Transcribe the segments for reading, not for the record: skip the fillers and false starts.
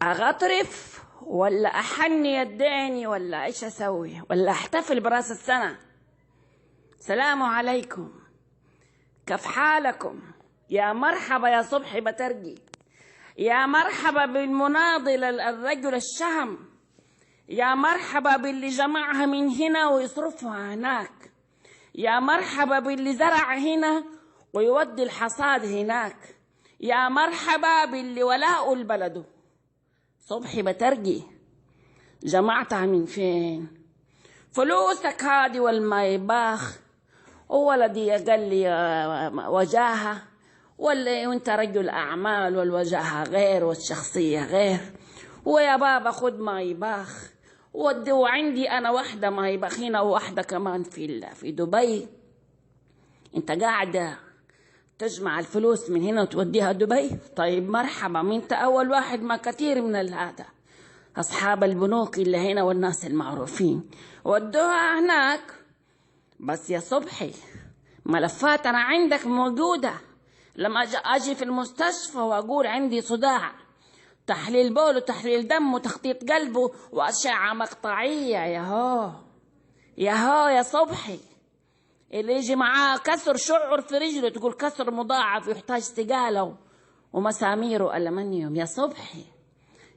أغطرف ولا أحني يديني ولا إيش أسوي ولا أحتفل برأس السنة؟ سلام عليكم، كيف حالكم؟ يا مرحبا يا صبحي بترجي، يا مرحبا بالمناضل الرجل الشهم، يا مرحبا باللي جمعها من هنا ويصرفها هناك، يا مرحبا باللي زرع هنا ويودي الحصاد هناك، يا مرحبا باللي ولاء البلد. صبحي بترجي، جمعتها من فين؟ فلوسك هادي والمايباخ، وولدي قال لي وجاهة، ولا وانت رجل أعمال والوجاهة غير والشخصية غير، ويا بابا خد مايباخ ودي، وعندي أنا واحدة مايباخ هنا وواحدة كمان في دبي. انت قاعدة تجمع الفلوس من هنا وتوديها دبي؟ طيب مرحبا، انت أول واحد، ما كثير من هذا أصحاب البنوك اللي هنا والناس المعروفين ودوها هناك. بس يا صبحي ملفات أنا عندك موجودة، لما أجي في المستشفى وأقول عندي صداع، تحليل بول وتحليل دم وتخطيط قلب وأشعة مقطعية، يا صبحي اللي يجي معاه كسر شعر في رجله تقول كسر مضاعف ويحتاج استقالة ومسامير وألمنيوم.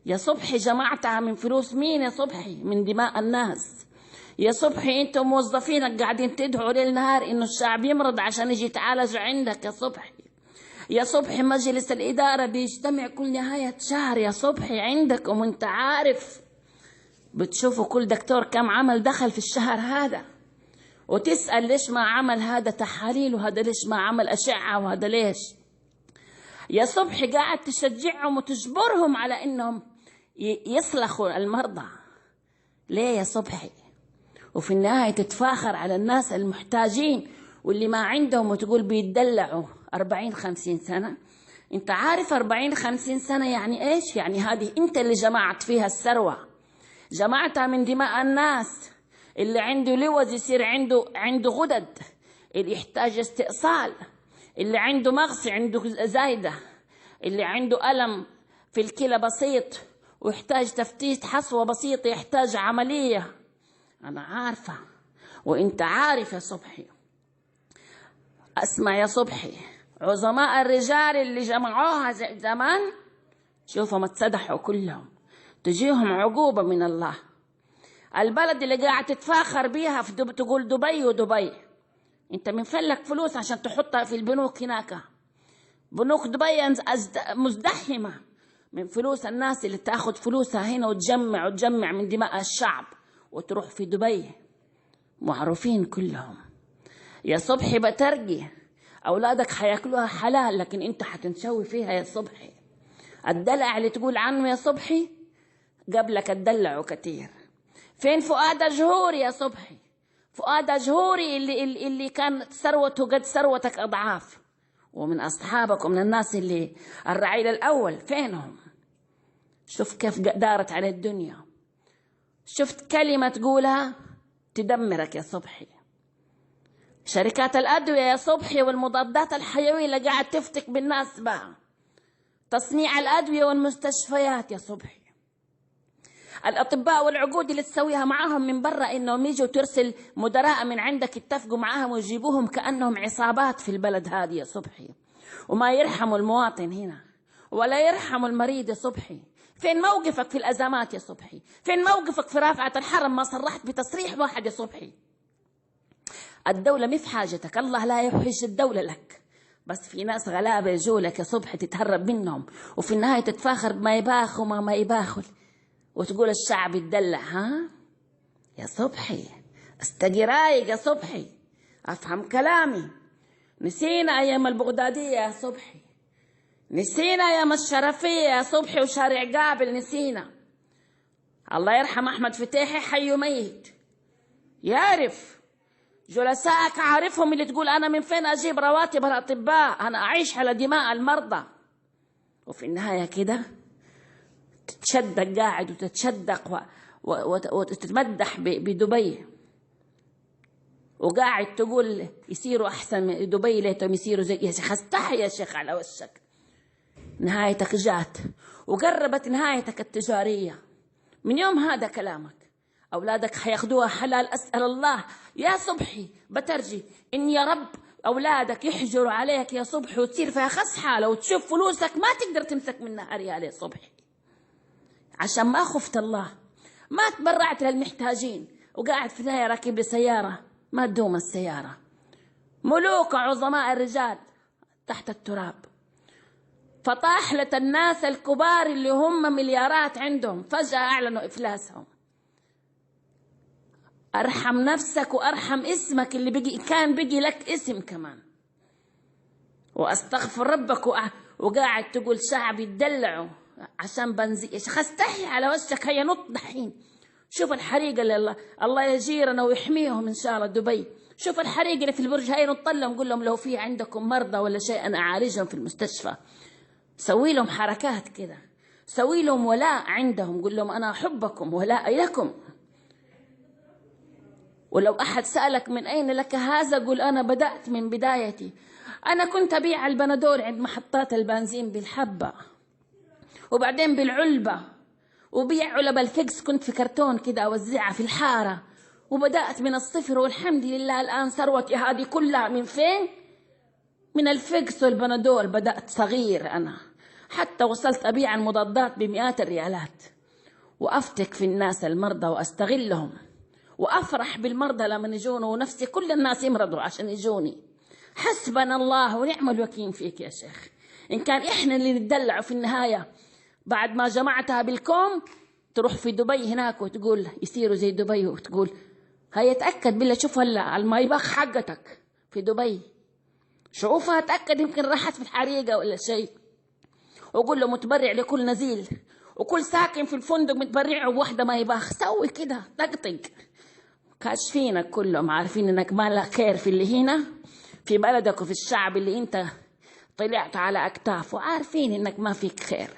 يا صبحي جمعتها من فلوس مين يا صبحي؟ من دماء الناس. يا صبحي انتم موظفينك قاعدين تدعوا ليل نهار انه الشعب يمرض عشان يجي يتعالج عندك. يا صبحي مجلس الإدارة بيجتمع كل نهاية شهر يا صبحي عندكم، وانت عارف بتشوفوا كل دكتور كم عمل دخل في الشهر هذا، وتسأل ليش ما عمل هذا تحاليل، وهذا ليش ما عمل أشعة، وهذا ليش. يا صبحي قاعد تشجعهم وتجبرهم على انهم يصلخوا المرضى. ليه يا صبحي؟ وفي النهاية تتفاخر على الناس المحتاجين واللي ما عندهم وتقول بيتدلعوا 40-50 سنة. انت عارف 40-50 سنة يعني ايش؟ يعني هذه انت اللي جمعت فيها الثروة، جمعتها من دماء الناس. اللي عنده لوز يصير عنده غدد، اللي يحتاج استئصال، اللي عنده مغص عنده زايدة، اللي عنده ألم في الكلى بسيط ويحتاج تفتيت حصوة بسيطة يحتاج عملية. أنا عارفة وإنت عارف يا صبحي. أسمع يا صبحي، عظماء الرجال اللي جمعوها زمان شوفهم اتسدحوا كلهم، تجيهم عقوبة من الله. البلد اللي قاعد تتفاخر بيها في تقول دبي ودبي، انت من فلك فلوس عشان تحطها في البنوك هناك؟ بنوك دبي مزدحمة من فلوس الناس اللي تاخد فلوسها هنا وتجمع من دماء الشعب وتروح في دبي، معروفين كلهم. يا صبحي بترجي، أولادك حياكلوها حلال لكن انت حتنشوي فيها يا صبحي. الدلع اللي تقول عنه يا صبحي قبلك اتدلعوا كتير. فين فؤاد جهوري يا صبحي؟ فؤاد جهوري اللي كان ثروته قد ثروتك أضعاف، ومن أصحابك ومن الناس اللي الرعيل الأول، فينهم؟ شوف كيف دارت على الدنيا، شفت كلمة تقولها تدمرك يا صبحي. شركات الأدوية يا صبحي والمضادات الحيوية اللي قاعد تفتك بالناس بقى، تصنيع الأدوية والمستشفيات يا صبحي، الأطباء والعقود اللي تسويها معاهم من برا، إنهم يجوا ترسل مدراء من عندك يتفقوا معاهم ويجيبوهم كأنهم عصابات في البلد هذه يا صبحي، وما يرحموا المواطن هنا ولا يرحموا المريض يا صبحي. فين موقفك في الأزمات يا صبحي؟ فين موقفك في رافعة الحرم؟ ما صرحت بتصريح واحد يا صبحي. الدولة مي في حاجتك، الله لا يوحش الدولة لك، بس في ناس غلابة يجولك يا صبحي تتهرب منهم، وفي النهاية تتفاخر بما يباخ وما ما يباخل وتقول الشعب يتدلع. يا صبحي استقي رايق يا صبحي، افهم كلامي. نسينا ايام البغدادية يا صبحي، نسينا ايام الشرفية يا صبحي وشارع قابل، نسينا. الله يرحم احمد فتيحي حي وميت، يعرف جلسائك عارفهم اللي تقول انا من فين اجيب رواتب الاطباء، انا اعيش على دماء المرضى. وفي النهاية كده تتشدق قاعد وتتشدق وتتمدح بدبي، وقاعد تقول يصيروا احسن من دبي، ليتهم يصيروا زي. يا شيخ استحي يا شيخ على وشك، نهايتك جات وقربت نهايتك التجارية. من يوم هذا كلامك أولادك حياخدوها حلال. أسأل الله يا صبحي بترجي إن يا رب أولادك يحجروا عليك يا صبحي وتصير فيها خس حالة وتشوف فلوسك ما تقدر تمسك منها ريال يا صبحي، عشان ما خفت الله، ما تبرعت للمحتاجين وقاعد في النهاية راكب بسيارة ما تدوم السيارة. ملوك عظماء الرجال تحت التراب، فطاحلة الناس الكبار اللي هم مليارات عندهم فجأة أعلنوا إفلاسهم. أرحم نفسك وأرحم اسمك اللي كان بقي لك اسم كمان. وأستغفر ربك وقاعد تقول شعب يتدلعوا عشان بنزين. خستحي على وشك، هيا نط دحين. شوف الحريقة اللي الله يجيرنا ويحميهم إن شاء الله دبي. شوف الحريقة اللي في البرج، هيا نط لهم قول لهم لو في عندكم مرضى ولا شيء أنا أعالجهم في المستشفى. سوي لهم حركات كده، سوي لهم ولاء عندهم، قول لهم أنا أحبكم ولاء لكم. ولو أحد سألك من أين لك هذا قل أنا بدأت من بدايتي. أنا كنت أبيع البنادول عند محطات البنزين بالحبة وبعدين بالعلبة، وبيع علب الفيكس كنت في كرتون كده أوزعها في الحارة، وبدأت من الصفر والحمد لله الآن ثروتي هذه كلها من فين؟ من الفيكس والبنادول. بدأت صغير أنا، حتى وصلت أبيع المضادات بمئات الريالات وأفتك في الناس المرضى وأستغلهم وأفرح بالمرضى لما يجون، ونفسي كل الناس يمرضوا عشان يجوني. حسبنا الله ونعم الوكيل فيك يا شيخ. إن كان إحنا اللي نتدلع في النهاية بعد ما جمعتها بالكوم تروح في دبي هناك وتقول يصيروا زي دبي، وتقول هيا تأكد بالله شوف هلا المايباخ حقتك في دبي شوفها تأكد يمكن راحت في الحريقة ولا شيء، وقول له متبرع لكل نزيل وكل ساكن في الفندق متبرع بوحدة مايباخ. سوي كده طقطق. كاشفينك كلهم عارفين انك ما لك خير في اللي هنا في بلدك وفي الشعب اللي انت طلعت على اكتافه، وعارفين انك ما فيك خير،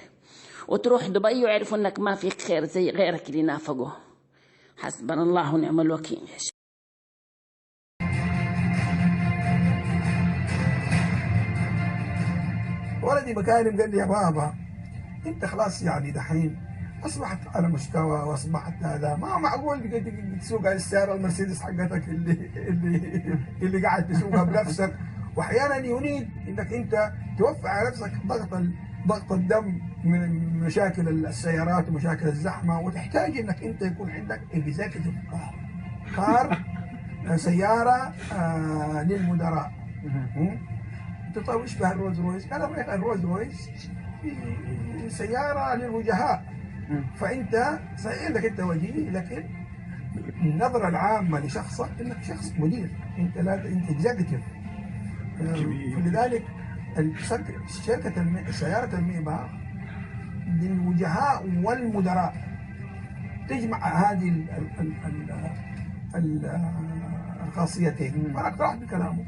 وتروح دبي ويعرفوا انك ما فيك خير زي غيرك اللي نافقوه. حسبنا الله ونعم الوكيل. ولدي مكارم قال لي يا بابا انت خلاص يعني دحين اصبحت على مستوى واصبحت هذا، ما معقول تسوق السياره المرسيدس حقتك اللي قاعد تسوقها بنفسك، واحيانا يريد انك انت توفر على نفسك ضغط الدم من مشاكل السيارات ومشاكل الزحمه، وتحتاج انك انت يكون عندك اكزيكتيف كار سياره للمدراء تشبه الروز رويس. انا بغيت الروز رويس سياره للوجهاء، فانت صحيح انك انت وجيه، لكن النظره العامه لشخصك انك شخص مدير، انت لا انت اكزيكتيف. فلذلك سياره الميباخ للوجهاء والمدراء تجمع هذه الخاصيتين. فانا اقترحت بكلامه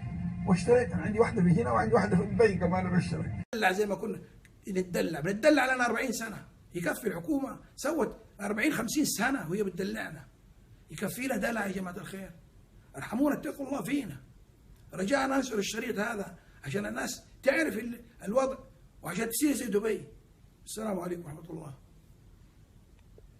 واشتريت. انا عندي واحده هنا وعندي واحده في دبي كمان بشتري. نتدلع زي ما كنا بنتدلع لنا 40 سنه، يكفي الحكومه سوت 40 50 سنه وهي بتدلعنا، يكفي لها دلع يا جماعه الخير. ارحمونا اتقوا الله فينا. رجاء انشر الشريط هذا عشان الناس تعرف الوضع وعشان تصير زي دبي. السلام عليكم ورحمه الله.